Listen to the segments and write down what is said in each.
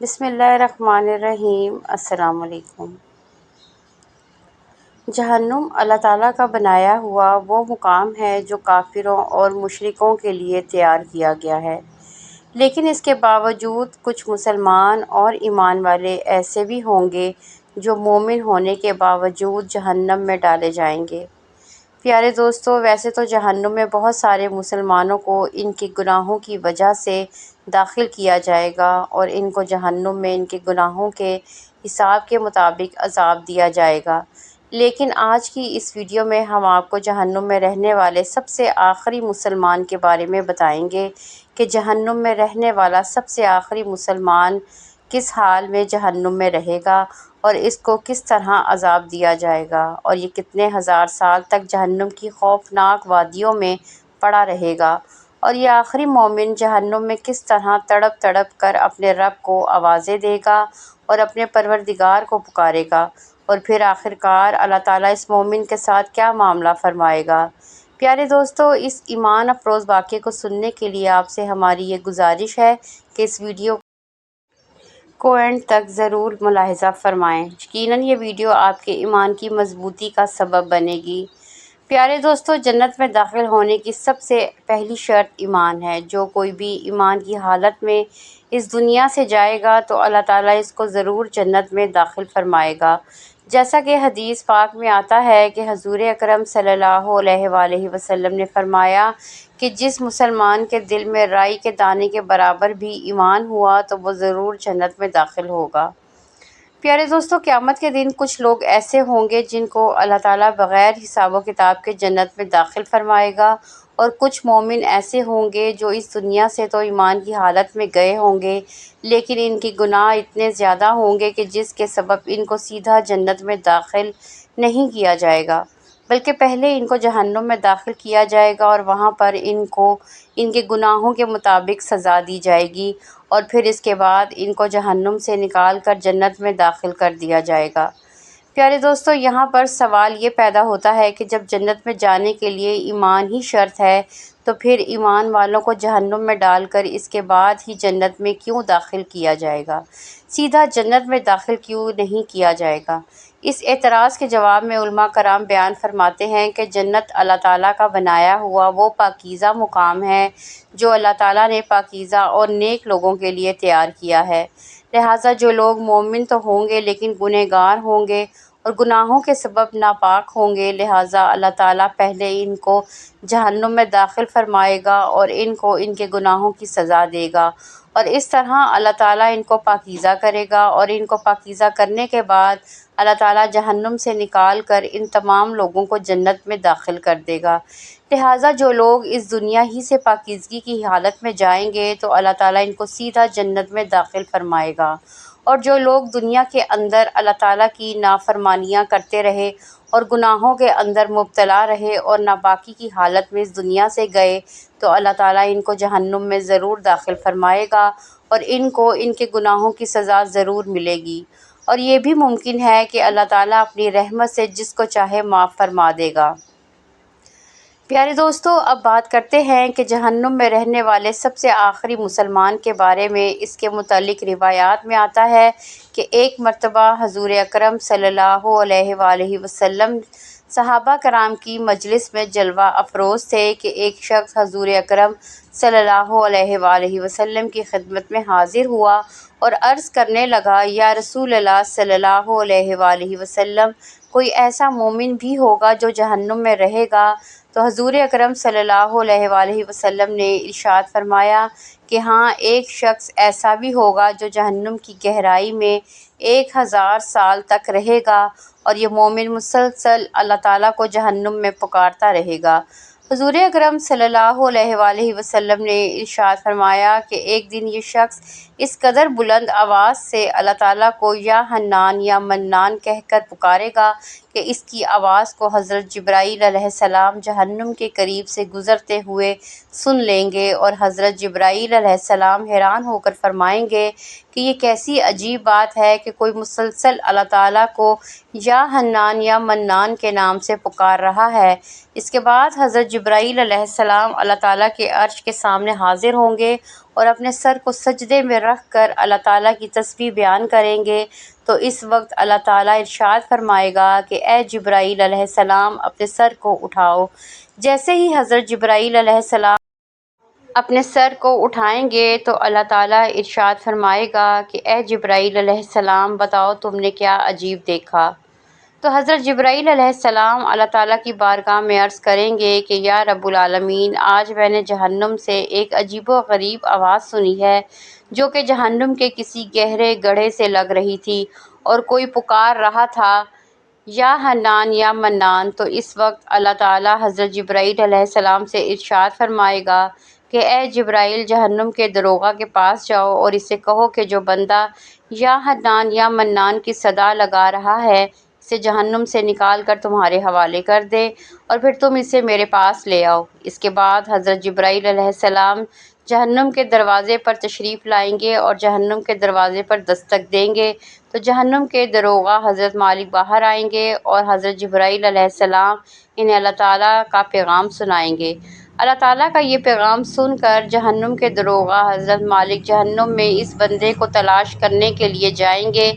بسم اللہ الرحمن الرحیم۔ السلام علیکم۔ جہنم اللہ تعالیٰ کا بنایا ہوا وہ مقام ہے جو کافروں اور مشرکوں کے لیے تیار کیا گیا ہے، لیکن اس کے باوجود کچھ مسلمان اور ایمان والے ایسے بھی ہوں گے جو مومن ہونے کے باوجود جہنم میں ڈالے جائیں گے۔ پیارے دوستو، ویسے تو جہنم میں بہت سارے مسلمانوں کو ان کے گناہوں کی وجہ سے داخل کیا جائے گا اور ان کو جہنم میں ان کے گناہوں کے حساب کے مطابق عذاب دیا جائے گا، لیکن آج کی اس ویڈیو میں ہم آپ کو جہنم میں رہنے والے سب سے آخری مسلمان کے بارے میں بتائیں گے کہ جہنم میں رہنے والا سب سے آخری مسلمان کس حال میں جہنم میں رہے گا اور اس کو کس طرح عذاب دیا جائے گا، اور یہ کتنے ہزار سال تک جہنم کی خوفناک وادیوں میں پڑا رہے گا، اور یہ آخری مومن جہنم میں کس طرح تڑپ تڑپ کر اپنے رب کو آوازیں دے گا اور اپنے پروردگار کو پکارے گا، اور پھر آخرکار اللہ تعالیٰ اس مومن کے ساتھ کیا معاملہ فرمائے گا۔ پیارے دوستو، اس ایمان افروز واقعے کو سننے کے لیے آپ سے ہماری یہ گزارش ہے کہ اس ویڈیو کو اینڈ تک ضرور ملاحظہ فرمائیں۔ یقیناً یہ ویڈیو آپ کے ایمان کی مضبوطی کا سبب بنے گی۔ پیارے دوستو، جنت میں داخل ہونے کی سب سے پہلی شرط ایمان ہے۔ جو کوئی بھی ایمان کی حالت میں اس دنیا سے جائے گا تو اللہ تعالیٰ اس کو ضرور جنت میں داخل فرمائے گا، جیسا کہ حدیث پاک میں آتا ہے کہ حضور اکرم صلی اللہ علیہ وآلہ وسلم نے فرمایا کہ جس مسلمان کے دل میں رائی کے دانے کے برابر بھی ایمان ہوا تو وہ ضرور جنت میں داخل ہوگا۔ پیارے دوستو، قیامت کے دن کچھ لوگ ایسے ہوں گے جن کو اللہ تعالیٰ بغیر حساب و کتاب کے جنت میں داخل فرمائے گا، اور کچھ مومن ایسے ہوں گے جو اس دنیا سے تو ایمان کی حالت میں گئے ہوں گے، لیکن ان کے گناہ اتنے زیادہ ہوں گے کہ جس کے سبب ان کو سیدھا جنت میں داخل نہیں کیا جائے گا، بلکہ پہلے ان کو جہنم میں داخل کیا جائے گا اور وہاں پر ان کو ان کے گناہوں کے مطابق سزا دی جائے گی، اور پھر اس کے بعد ان کو جہنم سے نکال کر جنت میں داخل کر دیا جائے گا۔ پیارے دوستو، یہاں پر سوال یہ پیدا ہوتا ہے کہ جب جنت میں جانے کے لیے ایمان ہی شرط ہے تو پھر ایمان والوں کو جہنم میں ڈال کر اس کے بعد ہی جنت میں کیوں داخل کیا جائے گا، سیدھا جنت میں داخل کیوں نہیں کیا جائے گا؟ اس اعتراض کے جواب میں علماء کرام بیان فرماتے ہیں کہ جنت اللہ تعالیٰ کا بنایا ہوا وہ پاکیزہ مقام ہے جو اللہ تعالیٰ نے پاکیزہ اور نیک لوگوں کے لیے تیار کیا ہے، لہٰذا جو لوگ مومن تو ہوں گے لیکن گنہگار ہوں گے اور گناہوں کے سبب ناپاک ہوں گے، لہٰذا اللہ تعالیٰ پہلے ان کو جہنم میں داخل فرمائے گا اور ان کو ان کے گناہوں کی سزا دے گا، اور اس طرح اللہ تعالیٰ ان کو پاکیزہ کرے گا، اور ان کو پاکیزہ کرنے کے بعد اللہ تعالیٰ جہنم سے نکال کر ان تمام لوگوں کو جنت میں داخل کر دے گا۔ لہٰذا جو لوگ اس دنیا ہی سے پاکیزگی کی حالت میں جائیں گے تو اللہ تعالیٰ ان کو سیدھا جنت میں داخل فرمائے گا، اور جو لوگ دنیا کے اندر اللہ تعالیٰ کی نافرمانیاں کرتے رہے اور گناہوں کے اندر مبتلا رہے اور ناپاکی کی حالت میں اس دنیا سے گئے تو اللہ تعالیٰ ان کو جہنم میں ضرور داخل فرمائے گا اور ان کو ان کے گناہوں کی سزا ضرور ملے گی، اور یہ بھی ممکن ہے کہ اللہ تعالیٰ اپنی رحمت سے جس کو چاہے معاف فرما دے گا۔ پیارے دوستو، اب بات کرتے ہیں کہ جہنم میں رہنے والے سب سے آخری مسلمان کے بارے میں۔ اس کے متعلق روایات میں آتا ہے کہ ایک مرتبہ حضور اکرم صلی اللہ علیہ وآلہ وسلم صحابہ کرام کی مجلس میں جلوہ افروز تھے کہ ایک شخص حضور اکرم صلی اللہ علیہ وآلہ وسلم کی خدمت میں حاضر ہوا اور عرض کرنے لگا، یا رسول اللہ صلی اللہ علیہ وآلہ وسلم، کوئی ایسا مومن بھی ہوگا جو جہنم میں رہے گا؟ تو حضور اکرم صلی اللہ علیہ وآلہ وسلم نے ارشاد فرمایا کہ ہاں، ایک شخص ایسا بھی ہوگا جو جہنم کی گہرائی میں 1000 سال تک رہے گا، اور یہ مومن مسلسل اللہ تعالیٰ کو جہنم میں پکارتا رہے گا۔ حضور اکرم صلی اللہ علیہ وآلہ وسلم نے ارشاد فرمایا کہ ایک دن یہ شخص اس قدر بلند آواز سے اللہ تعالیٰ کو یا حنان یا منان کہہ کر پکارے گا کہ اس کی آواز کو حضرت جبرائیل علیہ السلام جہنم کے قریب سے گزرتے ہوئے سن لیں گے، اور حضرت جبرائیل علیہ السلام حیران ہو کر فرمائیں گے کہ یہ کیسی عجیب بات ہے کہ کوئی مسلسل اللہ تعالیٰ کو یا حنان یا منان کے نام سے پکار رہا ہے۔ اس کے بعد حضرت جبرائیل علیہ السلام اللہ تعالیٰ کے عرش کے سامنے حاضر ہوں گے اور اپنے سر کو سجدے میں رکھ کر اللہ تعالیٰ کی تسبیح بیان کریں گے تو اس وقت اللہ تعالیٰ ارشاد فرمائے گا کہ اے جبرائیل علیہ السلام اپنے سر کو اٹھاؤ۔ جیسے ہی حضرت جبرائیل علیہ السلام اپنے سر کو اٹھائیں گے تو اللہ تعالیٰ ارشاد فرمائے گا کہ اے جبرائیل علیہ السلام بتاؤ تم نے کیا عجیب دیکھا۔ تو حضرت جبرائیل علیہ السلام اللہ تعالیٰ کی بارگاہ میں عرض کریں گے کہ یا رب العالمین، آج میں نے جہنم سے ایک عجیب و غریب آواز سنی ہے جو کہ جہنم کے کسی گہرے گڑھے سے لگ رہی تھی، اور کوئی پکار رہا تھا یا حنان یا منان۔ تو اس وقت اللہ تعالیٰ حضرت جبرائیل علیہ السلام سے ارشاد فرمائے گا کہ اے جبرائیل، جہنم کے دروغہ کے پاس جاؤ اور اسے کہو کہ جو بندہ یا حنان یا منان کی صدا لگا رہا ہے اسے جہنم سے نکال کر تمہارے حوالے کر دے، اور پھر تم اسے میرے پاس لے آؤ۔ اس کے بعد حضرت جبرائیل علیہ السلام جہنم کے دروازے پر تشریف لائیں گے اور جہنم کے دروازے پر دستک دیں گے تو جہنم کے داروغہ حضرت مالک باہر آئیں گے اور حضرت جبرائیل علیہ السلام انہیں اللہ تعالیٰ کا پیغام سنائیں گے۔ اللہ تعالیٰ کا یہ پیغام سن کر جہنم کے داروغہ حضرت مالک جہنم میں اس بندے کو تلاش کرنے کے لیے جائیں گے۔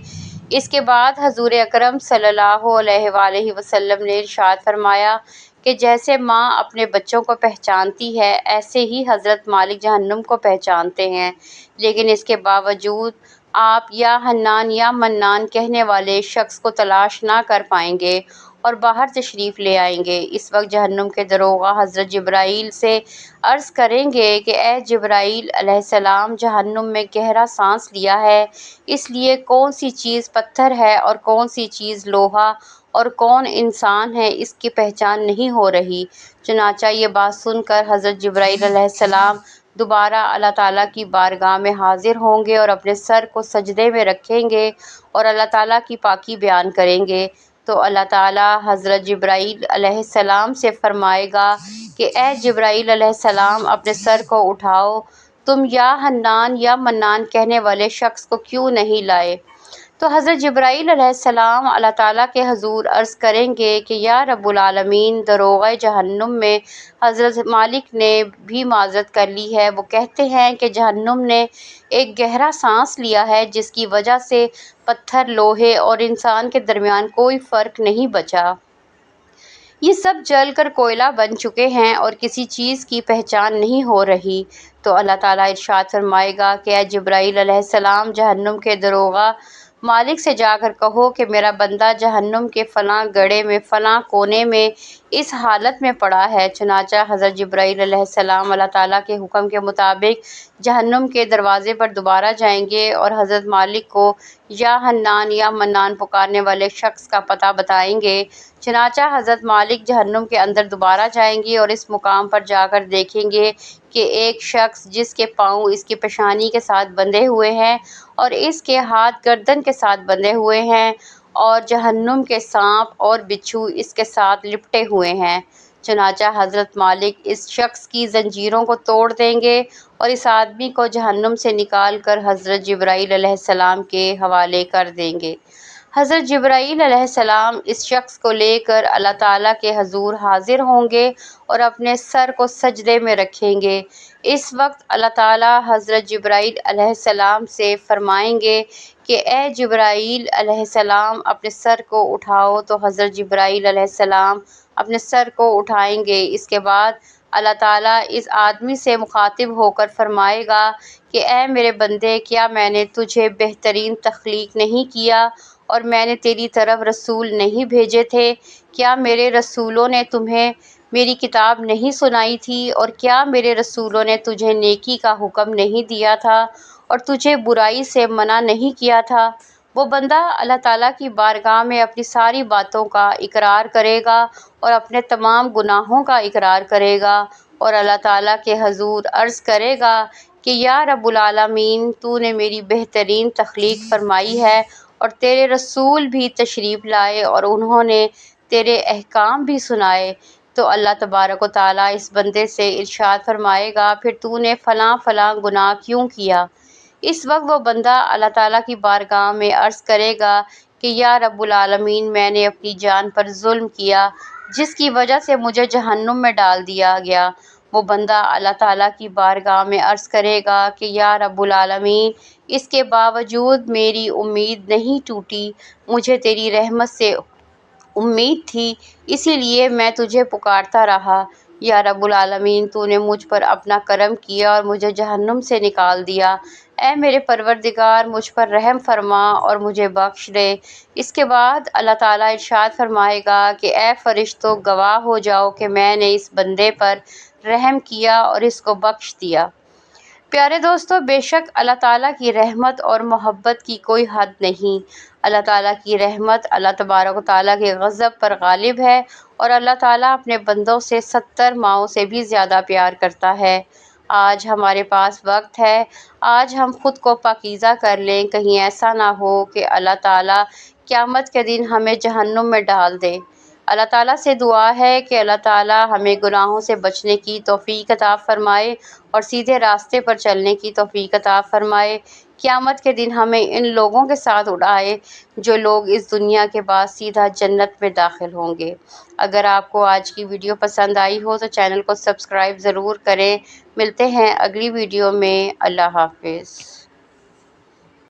اس کے بعد حضور اکرم صلی اللہ علیہ وآلہ وسلم نے ارشاد فرمایا کہ جیسے ماں اپنے بچوں کو پہچانتی ہے ایسے ہی حضرت مالک جہنم کو پہچانتے ہیں، لیکن اس کے باوجود آپ یا حنان یا منان کہنے والے شخص کو تلاش نہ کر پائیں گے اور باہر تشریف لے آئیں گے۔ اس وقت جہنم کے داروغہ حضرت جبرائیل سے عرض کریں گے کہ اے جبرائیل علیہ السلام، جہنم میں گہرا سانس لیا ہے، اس لیے کون سی چیز پتھر ہے اور کون سی چیز لوہا اور کون انسان ہے اس کی پہچان نہیں ہو رہی۔ چنانچہ یہ بات سن کر حضرت جبرائیل علیہ السلام دوبارہ اللہ تعالیٰ کی بارگاہ میں حاضر ہوں گے اور اپنے سر کو سجدے میں رکھیں گے اور اللہ تعالیٰ کی پاکی بیان کریں گے تو اللہ تعالیٰ حضرت جبرائیل علیہ السلام سے فرمائے گا کہ اے جبرائیل علیہ السلام اپنے سر کو اٹھاؤ، تم یا حنان یا منان کہنے والے شخص کو کیوں نہیں لائے؟ تو حضرت جبرائیل علیہ السلام اللہ تعالیٰ کے حضور عرض کریں گے کہ یا رب العالمین، داروغہ جہنم میں حضرت مالک نے بھی معذرت کر لی ہے۔ وہ کہتے ہیں کہ جہنم نے ایک گہرا سانس لیا ہے جس کی وجہ سے پتھر، لوہے اور انسان کے درمیان کوئی فرق نہیں بچا۔ یہ سب جل کر کوئلہ بن چکے ہیں اور کسی چیز کی پہچان نہیں ہو رہی۔ تو اللہ تعالیٰ ارشاد فرمائے گا کہ اے جبرائیل علیہ السلام، جہنم کے داروغہ مالک سے جا کر کہو کہ میرا بندہ جہنم کے فلاں گڑھے میں فلاں کونے میں اس حالت میں پڑا ہے۔ چنانچہ حضرت جبرائیل علیہ السلام اللہ تعالیٰ کے حکم کے مطابق جہنم کے دروازے پر دوبارہ جائیں گے اور حضرت مالک کو یا حنان یا منان پکارنے والے شخص کا پتہ بتائیں گے۔ چنانچہ حضرت مالک جہنم کے اندر دوبارہ جائیں گے اور اس مقام پر جا کر دیکھیں گے کہ ایک شخص جس کے پاؤں اس کی پیشانی کے ساتھ بندھے ہوئے ہیں اور اس کے ہاتھ گردن کے ساتھ بندھے ہوئے ہیں، اور جہنم کے سانپ اور بچھو اس کے ساتھ لپٹے ہوئے ہیں۔ چنانچہ حضرت مالک اس شخص کی زنجیروں کو توڑ دیں گے اور اس آدمی کو جہنم سے نکال کر حضرت جبرائیل علیہ السلام کے حوالے کر دیں گے۔ حضرت جبرائیل علیہ السلام اس شخص کو لے کر اللہ تعالیٰ کے حضور حاضر ہوں گے اور اپنے سر کو سجدے میں رکھیں گے۔ اس وقت اللہ تعالیٰ حضرت جبرائیل علیہ السلام سے فرمائیں گے کہ اے جبرائیل علیہ السلام اپنے سر کو اٹھاؤ، تو حضرت جبرائیل علیہ السلام اپنے سر کو اٹھائیں گے۔ اس کے بعد اللہ تعالیٰ اس آدمی سے مخاطب ہو کر فرمائے گا کہ اے میرے بندے، کیا میں نے تجھے بہترین تخلیق نہیں کیا اور میں نے تیری طرف رسول نہیں بھیجے تھے؟ کیا میرے رسولوں نے تمہیں میری کتاب نہیں سنائی تھی؟ اور کیا میرے رسولوں نے تجھے نیکی کا حکم نہیں دیا تھا اور تجھے برائی سے منع نہیں کیا تھا؟ وہ بندہ اللہ تعالیٰ کی بارگاہ میں اپنی ساری باتوں کا اقرار کرے گا اور اپنے تمام گناہوں کا اقرار کرے گا اور اللہ تعالیٰ کے حضور عرض کرے گا کہ یا رب العالمین، تو نے میری بہترین تخلیق فرمائی ہے اور تیرے رسول بھی تشریف لائے اور انہوں نے تیرے احکام بھی سنائے۔ تو اللہ تبارک و تعالیٰ اس بندے سے ارشاد فرمائے گا پھر تو نے فلاں فلاں گناہ کیوں کیا؟ اس وقت وہ بندہ اللہ تعالیٰ کی بارگاہ میں عرض کرے گا کہ یا رب العالمین، میں نے اپنی جان پر ظلم کیا جس کی وجہ سے مجھے جہنم میں ڈال دیا گیا۔ وہ بندہ اللہ تعالیٰ کی بارگاہ میں عرض کرے گا کہ یا رب العالمین، اس کے باوجود میری امید نہیں ٹوٹی، مجھے تیری رحمت سے امید تھی، اسی لیے میں تجھے پکارتا رہا۔ یا رب العالمین، تو نے مجھ پر اپنا کرم کیا اور مجھے جہنم سے نکال دیا۔ اے میرے پروردگار، مجھ پر رحم فرما اور مجھے بخش دے۔ اس کے بعد اللہ تعالیٰ ارشاد فرمائے گا کہ اے فرشتوں، گواہ ہو جاؤ کہ میں نے اس بندے پر رحم کیا اور اس کو بخش دیا۔ پیارے دوستو، بے شک اللہ تعالیٰ کی رحمت اور محبت کی کوئی حد نہیں۔ اللہ تعالیٰ کی رحمت اللہ تبارک و تعالیٰ کے غضب پر غالب ہے، اور اللہ تعالیٰ اپنے بندوں سے 70 ماؤں سے بھی زیادہ پیار کرتا ہے۔ آج ہمارے پاس وقت ہے، آج ہم خود کو پاکیزہ کر لیں، کہیں ایسا نہ ہو کہ اللہ تعالیٰ قیامت کے دن ہمیں جہنم میں ڈال دے۔ اللہ تعالیٰ سے دعا ہے کہ اللہ تعالیٰ ہمیں گناہوں سے بچنے کی توفیق عطا فرمائے اور سیدھے راستے پر چلنے کی توفیق عطا فرمائے۔ قیامت کے دن ہمیں ان لوگوں کے ساتھ اٹھائے جو لوگ اس دنیا کے بعد سیدھا جنت میں داخل ہوں گے۔ اگر آپ کو آج کی ویڈیو پسند آئی ہو تو چینل کو سبسکرائب ضرور کریں۔ ملتے ہیں اگلی ویڈیو میں۔ اللہ حافظ۔